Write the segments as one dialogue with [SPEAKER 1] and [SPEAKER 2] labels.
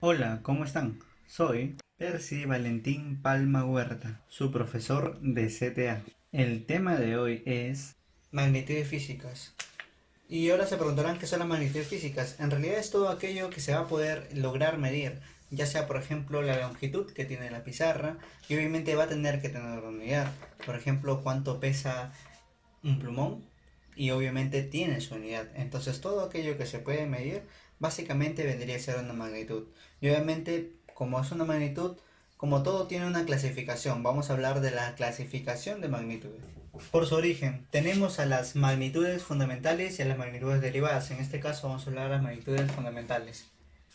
[SPEAKER 1] Hola, ¿cómo están? Soy Percy Valentín Palma Huerta, su profesor de CTA. El tema de hoy es magnitudes físicas. Y ahora se preguntarán qué son las magnitudes físicas. En realidad es todo aquello que se va a poder lograr medir, ya sea por ejemplo la longitud que tiene la pizarra, y obviamente va a tener que tener una unidad. Por ejemplo, cuánto pesa un plumón, y obviamente tiene su unidad. Entonces todo aquello que se puede medir básicamente vendría a ser una magnitud. Y obviamente como es una magnitud, como todo tiene una clasificación, vamos a hablar de la clasificación de magnitudes. Por su origen, tenemos a las magnitudes fundamentales y a las magnitudes derivadas. En este caso vamos a hablar de las magnitudes fundamentales.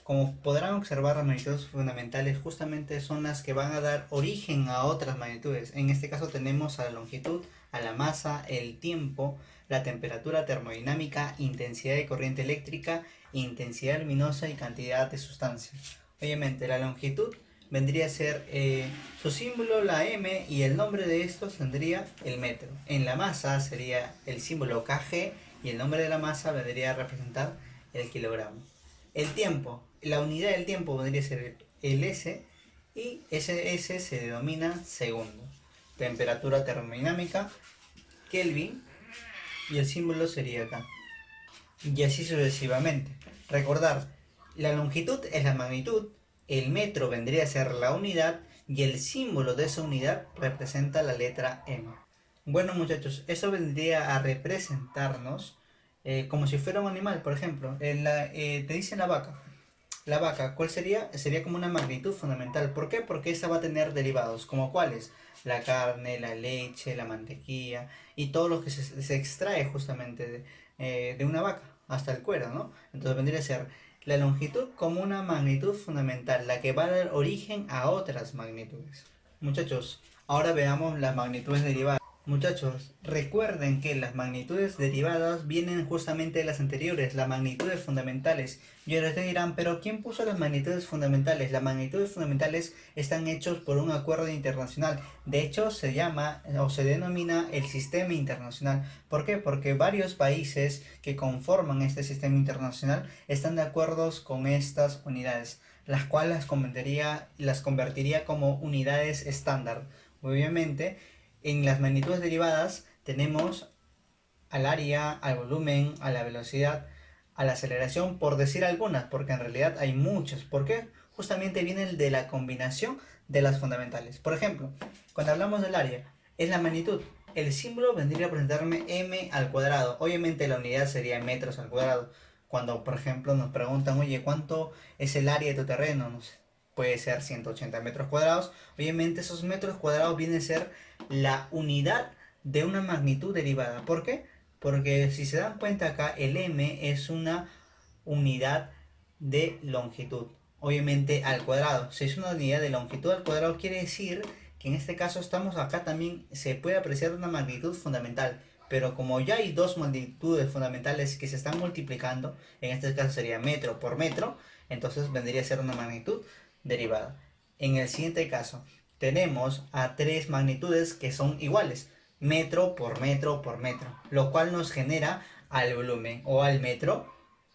[SPEAKER 1] Como podrán observar, las magnitudes fundamentales justamente son las que van a dar origen a otras magnitudes. En este caso tenemos a la longitud, a la masa, el tiempo, la temperatura termodinámica, intensidad de corriente eléctrica, intensidad luminosa y cantidad de sustancia. Obviamente la longitud vendría a ser su símbolo, la m, y el nombre de estos tendría el metro. En la masa sería el símbolo kg y el nombre de la masa vendría a representar el kilogramo. El tiempo, la unidad del tiempo vendría a ser el s, y ese s se denomina segundo. Temperatura termodinámica, Kelvin, y el símbolo sería acá. Y así sucesivamente. Recordar, la longitud es la magnitud, el metro vendría a ser la unidad y el símbolo de esa unidad representa la letra M. Bueno muchachos, eso vendría a representarnos como si fuera un animal, por ejemplo. Te dicen la vaca. La vaca, ¿cuál sería? Sería como una magnitud fundamental. ¿Por qué? Porque esa va a tener derivados, como cuáles: la carne, la leche, la mantequilla y todo lo que se extrae justamente de una vaca, hasta el cuero, ¿no? Entonces vendría a ser la longitud como una magnitud fundamental, la que va a dar origen a otras magnitudes. Muchachos, ahora veamos las magnitudes derivadas. Muchachos, recuerden que las magnitudes derivadas vienen justamente de las anteriores, las magnitudes fundamentales. Y ahora ustedes dirán, pero ¿quién puso las magnitudes fundamentales? Las magnitudes fundamentales están hechos por un acuerdo internacional. De hecho, se llama o se denomina el sistema internacional. ¿Por qué? Porque varios países que conforman este sistema internacional están de acuerdo con estas unidades, las cuales las convertiría como unidades estándar. Obviamente, en las magnitudes derivadas tenemos al área, al volumen, a la velocidad, a la aceleración, por decir algunas, porque en realidad hay muchas. ¿Por qué? Justamente viene de la combinación de las fundamentales. Por ejemplo, cuando hablamos del área, es la magnitud. El símbolo vendría a presentarme m al cuadrado. Obviamente la unidad sería metros al cuadrado. Cuando, por ejemplo, nos preguntan, oye, ¿cuánto es el área de tu terreno? No sé, puede ser 180 metros cuadrados. Obviamente esos metros cuadrados vienen a ser la unidad de una magnitud derivada. ¿Por qué? Porque si se dan cuenta acá, el m es una unidad de longitud, obviamente al cuadrado. Si es una unidad de longitud al cuadrado, quiere decir que en este caso estamos acá también, se puede apreciar una magnitud fundamental. Pero como ya hay dos magnitudes fundamentales que se están multiplicando, en este caso sería metro por metro, entonces vendría a ser una magnitud derivada. En el siguiente caso, tenemos a tres magnitudes que son iguales, metro por metro por metro, lo cual nos genera al volumen o al metro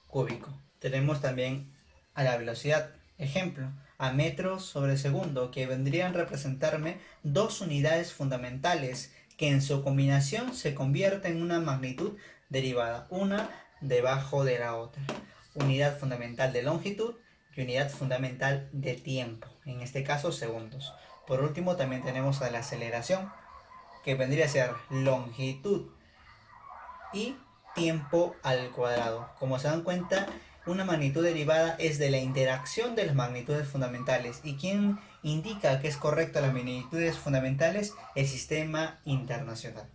[SPEAKER 1] cúbico. Tenemos también a la velocidad, ejemplo, a metros sobre segundo, que vendrían a representarme dos unidades fundamentales que en su combinación se convierte en una magnitud derivada, una debajo de la otra. Unidad fundamental de longitud y unidad fundamental de tiempo, en este caso segundos. Por último también tenemos a la aceleración, que vendría a ser longitud y tiempo al cuadrado. Como se dan cuenta, una magnitud derivada es de la interacción de las magnitudes fundamentales. ¿Y quién indica que es correcta las magnitudes fundamentales? El sistema internacional.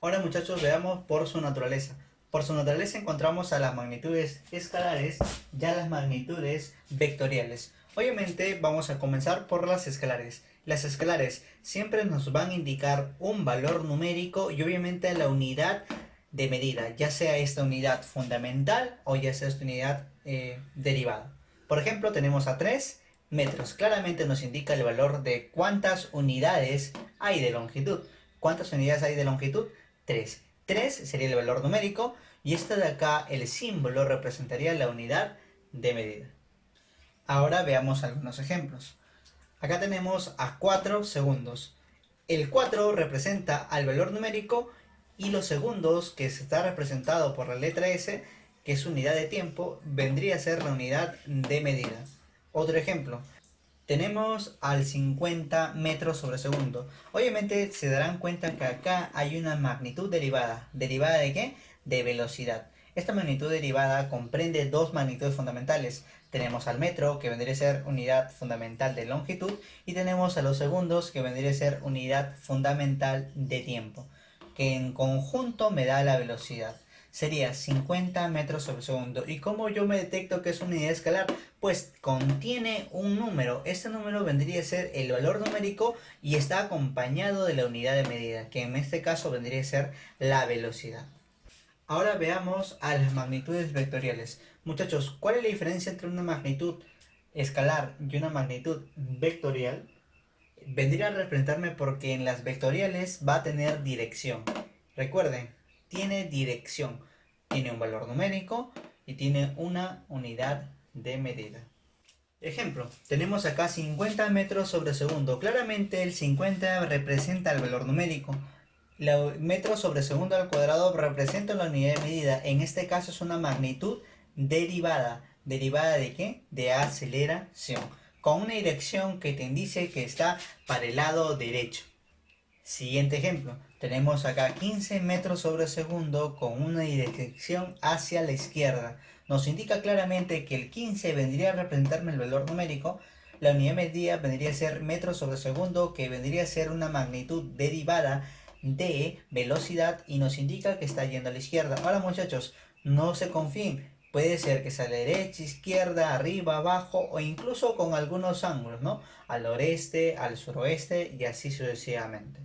[SPEAKER 1] Ahora muchachos, veamos por su naturaleza. Por su naturaleza encontramos a las magnitudes escalares y a las magnitudes vectoriales. Obviamente vamos a comenzar por las escalares. Las escalares siempre nos van a indicar un valor numérico y obviamente la unidad de medida, ya sea esta unidad fundamental o ya sea esta unidad derivada. Por ejemplo, tenemos a 3 metros. Claramente nos indica el valor de cuántas unidades hay de longitud. ¿Cuántas unidades hay de longitud? 3. 3 sería el valor numérico y esta de acá, el símbolo, representaría la unidad de medida. Ahora veamos algunos ejemplos. Acá tenemos a 4 segundos. El 4 representa al valor numérico y los segundos, que está representado por la letra S, que es unidad de tiempo, vendría a ser la unidad de medida. Otro ejemplo. Tenemos al 50 metros sobre segundo. Obviamente se darán cuenta que acá hay una magnitud derivada. ¿Derivada de qué? De velocidad. Esta magnitud derivada comprende dos magnitudes fundamentales. Tenemos al metro, que vendría a ser unidad fundamental de longitud, y tenemos a los segundos, que vendría a ser unidad fundamental de tiempo, que en conjunto me da la velocidad. Sería 50 metros sobre segundo. ¿Y cómo yo me detecto que es una unidad escalar? Pues contiene un número. Este número vendría a ser el valor numérico y está acompañado de la unidad de medida, que en este caso vendría a ser la velocidad. Ahora veamos a las magnitudes vectoriales. Muchachos, ¿cuál es la diferencia entre una magnitud escalar y una magnitud vectorial? Vendría a representarme porque en las vectoriales va a tener dirección. Recuerden, tiene dirección, tiene un valor numérico y tiene una unidad de medida. Ejemplo, tenemos acá 50 metros sobre segundo. Claramente el 50 representa el valor numérico. Metros sobre segundo al cuadrado representa la unidad de medida. En este caso es una magnitud derivada. ¿Derivada de qué? De aceleración. Con una dirección que te indique que está para el lado derecho. Siguiente ejemplo. Tenemos acá 15 metros sobre segundo con una dirección hacia la izquierda. Nos indica claramente que el 15 vendría a representarme el valor numérico. La unidad de medida vendría a ser metros sobre segundo, que vendría a ser una magnitud derivada de velocidad y nos indica que está yendo a la izquierda. Ahora muchachos, no se confíen. Puede ser que sea a la derecha, izquierda, arriba, abajo o incluso con algunos ángulos, ¿no? Al noreste, al suroeste y así sucesivamente.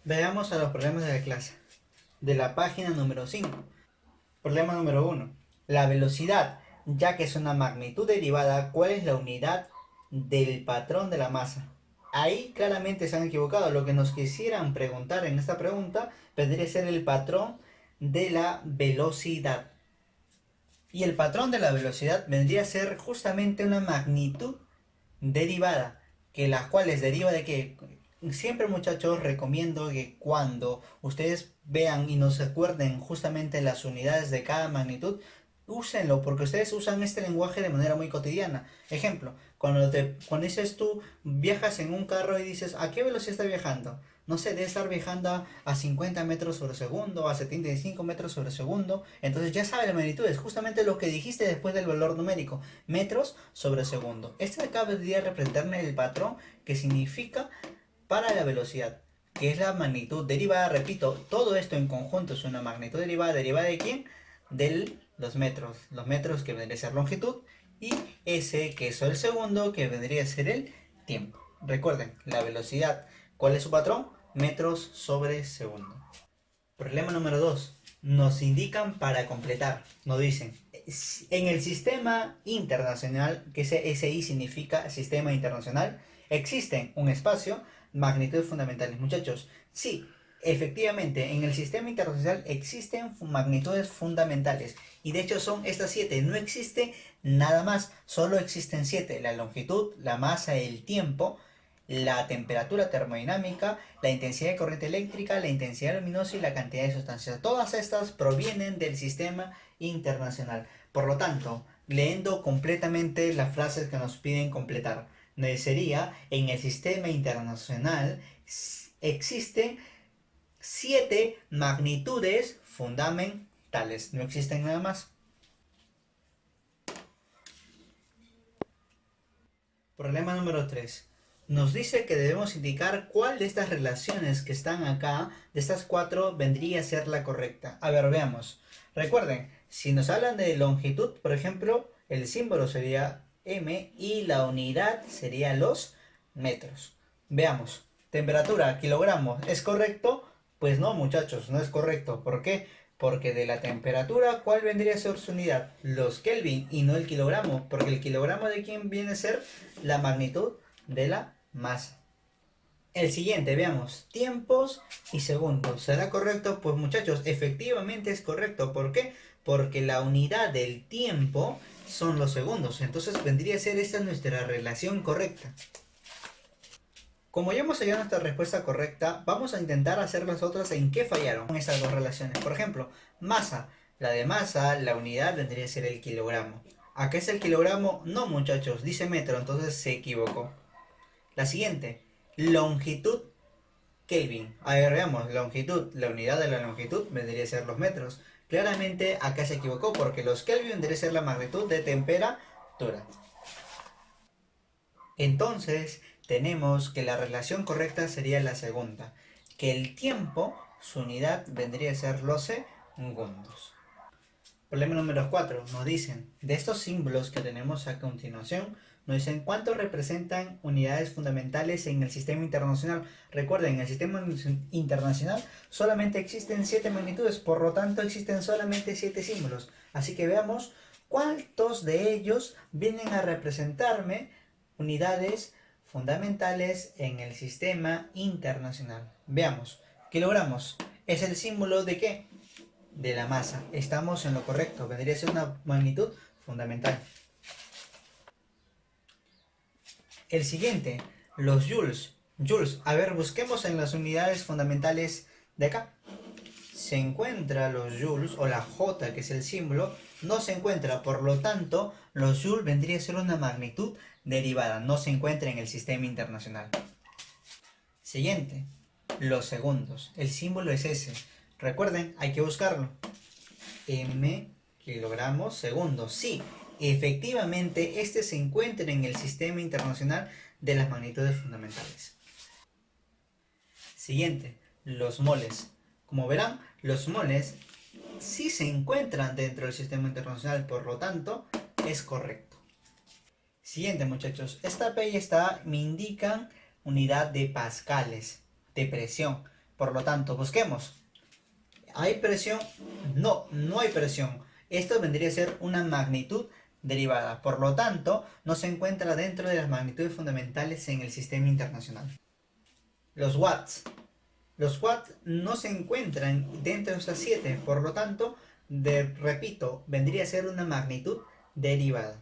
[SPEAKER 1] Veamos a los problemas de la clase. De la página número 5. Problema número 1. La velocidad, ya que es una magnitud derivada, ¿cuál es la unidad del patrón de la masa? Ahí claramente se han equivocado. Lo que nos quisieran preguntar en esta pregunta vendría a ser el patrón de la velocidad. Y el patrón de la velocidad vendría a ser justamente una magnitud derivada, que las cuales deriva de que siempre muchachos recomiendo que cuando ustedes vean y no se acuerden justamente las unidades de cada magnitud, úsenlo porque ustedes usan este lenguaje de manera muy cotidiana. Ejemplo, cuando dices tú viajas en un carro y dices ¿a qué velocidad está viajando? No sé, debe estar viajando a 50 metros sobre segundo, a 75 metros sobre segundo. Entonces ya sabes la magnitud, es justamente lo que dijiste después del valor numérico, metros sobre segundo. Este de acá vendría a representarme el patrón que significa para la velocidad, que es la magnitud derivada. Repito, todo esto en conjunto es una magnitud derivada. ¿Derivada de quién? De los metros que vendría a ser longitud y S que es el segundo que vendría a ser el tiempo. Recuerden, la velocidad, ¿cuál es su patrón? Metros sobre segundo. Problema número 2. Nos indican para completar. Nos dicen, en el sistema internacional, que ese SI significa sistema internacional, existen un espacio, magnitudes fundamentales. Muchachos, sí, efectivamente, en el sistema internacional existen magnitudes fundamentales. Y de hecho son estas 7. No existe nada más. Solo existen 7. La longitud, la masa, el tiempo, la temperatura termodinámica, la intensidad de corriente eléctrica, la intensidad luminosa y la cantidad de sustancias. Todas estas provienen del sistema internacional. Por lo tanto, leyendo completamente las frases que nos piden completar, sería, en el sistema internacional existen 7 magnitudes fundamentales. No existen nada más. Problema número 3. Nos dice que debemos indicar cuál de estas relaciones que están acá, de estas 4, vendría a ser la correcta. A ver, veamos. Recuerden, si nos hablan de longitud, por ejemplo, el símbolo sería m y la unidad sería los metros. Veamos. Temperatura, kilogramos, ¿es correcto? Pues no, muchachos, no es correcto. ¿Por qué? Porque de la temperatura, ¿cuál vendría a ser su unidad? Los Kelvin y no el kilogramo. Porque el kilogramo de quién viene a ser la magnitud de la masa. El siguiente, veamos, tiempos y segundos. ¿Será correcto? Pues muchachos, efectivamente es correcto. ¿Por qué? Porque la unidad del tiempo son los segundos. Entonces vendría a ser esta nuestra relación correcta. Como ya hemos hallado nuestra respuesta correcta, vamos a intentar hacer las otras en qué fallaron con estas dos relaciones. Por ejemplo, masa. La de masa, la unidad vendría a ser el kilogramo. ¿Acá es el kilogramo? No, muchachos, dice metro, entonces se equivocó. La siguiente, longitud Kelvin. A ver, veamos, longitud, la unidad de la longitud vendría a ser los metros. Claramente acá se equivocó porque los Kelvin vendría a ser la magnitud de temperatura. Entonces, tenemos que la relación correcta sería la segunda, que el tiempo, su unidad vendría a ser los segundos. Problema número 4, nos dicen, de estos símbolos que tenemos a continuación, nos dicen cuántos representan unidades fundamentales en el sistema internacional. Recuerden, en el sistema internacional solamente existen 7 magnitudes, por lo tanto existen solamente 7 símbolos. Así que veamos cuántos de ellos vienen a representarme unidades fundamentales en el sistema internacional. Veamos, kilogramos es el símbolo de ¿qué? De la masa. Estamos en lo correcto, vendría a ser una magnitud fundamental. El siguiente, los joules. Joules, a ver, busquemos en las unidades fundamentales de acá. Se encuentra los joules, o la J, que es el símbolo, no se encuentra, por lo tanto, los joules vendría a ser una magnitud derivada, no se encuentra en el sistema internacional. Siguiente, los segundos. El símbolo es S. Recuerden, hay que buscarlo. M kilogramos segundos. Sí, efectivamente, este se encuentra en el sistema internacional de las magnitudes fundamentales. Siguiente, los moles. Como verán, los moles sí se encuentran dentro del sistema internacional, por lo tanto, es correcto. Siguiente, muchachos, esta P y esta A me indican unidad de pascales, de presión. Por lo tanto, busquemos. ¿Hay presión? No, no hay presión. Esto vendría a ser una magnitud derivada. Por lo tanto, no se encuentra dentro de las magnitudes fundamentales en el sistema internacional. Los watts. Los watts no se encuentran dentro de estas 7. Por lo tanto, repito, vendría a ser una magnitud derivada.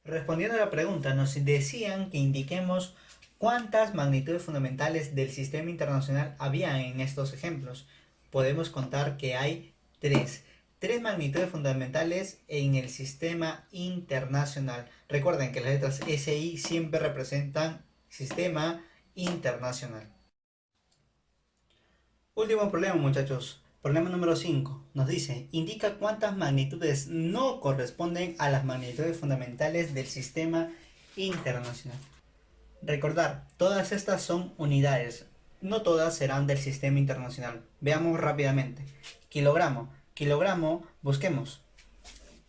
[SPEAKER 1] Respondiendo a la pregunta, nos decían que indiquemos ¿cuántas magnitudes fundamentales del sistema internacional había en estos ejemplos? Podemos contar que hay 3. 3 magnitudes fundamentales en el sistema internacional. Recuerden que las letras S y I siempre representan sistema internacional. Último problema, muchachos. Problema número 5. Nos dice, indica cuántas magnitudes no corresponden a las magnitudes fundamentales del sistema internacional. Recordar, todas estas son unidades, no todas serán del sistema internacional. Veamos rápidamente. Kilogramo. Kilogramo, busquemos.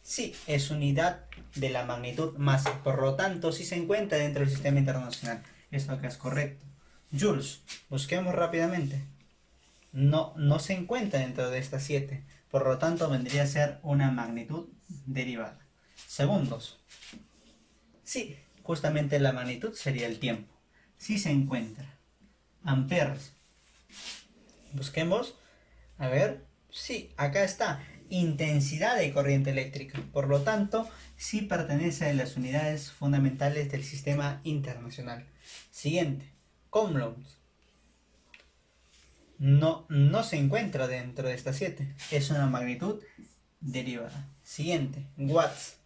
[SPEAKER 1] Sí, es unidad de la magnitud masa, por lo tanto sí se encuentra dentro del sistema internacional. Esto acá es correcto. Joules, busquemos rápidamente. No se encuentra dentro de estas 7, por lo tanto vendría a ser una magnitud derivada. Segundos. Sí, justamente la magnitud sería el tiempo. Sí se encuentra. Amperes. Busquemos. A ver. Sí, acá está. Intensidad de corriente eléctrica. Por lo tanto, sí pertenece a las unidades fundamentales del sistema internacional. Siguiente. Coulombs. No se encuentra dentro de estas 7. Es una magnitud derivada. Siguiente. Watts.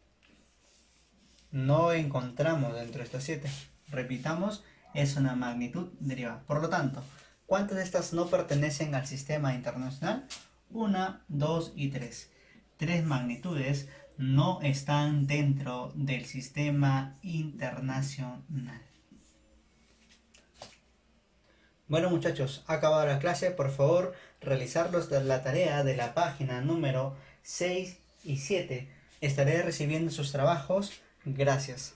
[SPEAKER 1] No encontramos dentro de estas 7. Repitamos, es una magnitud derivada. Por lo tanto, ¿cuántas de estas no pertenecen al sistema internacional? 1, 2 y 3. 3 magnitudes no están dentro del sistema internacional. Bueno, muchachos, ha acabado la clase. Por favor, realizar la tarea de la página número 6 y 7. Estaré recibiendo sus trabajos. Gracias.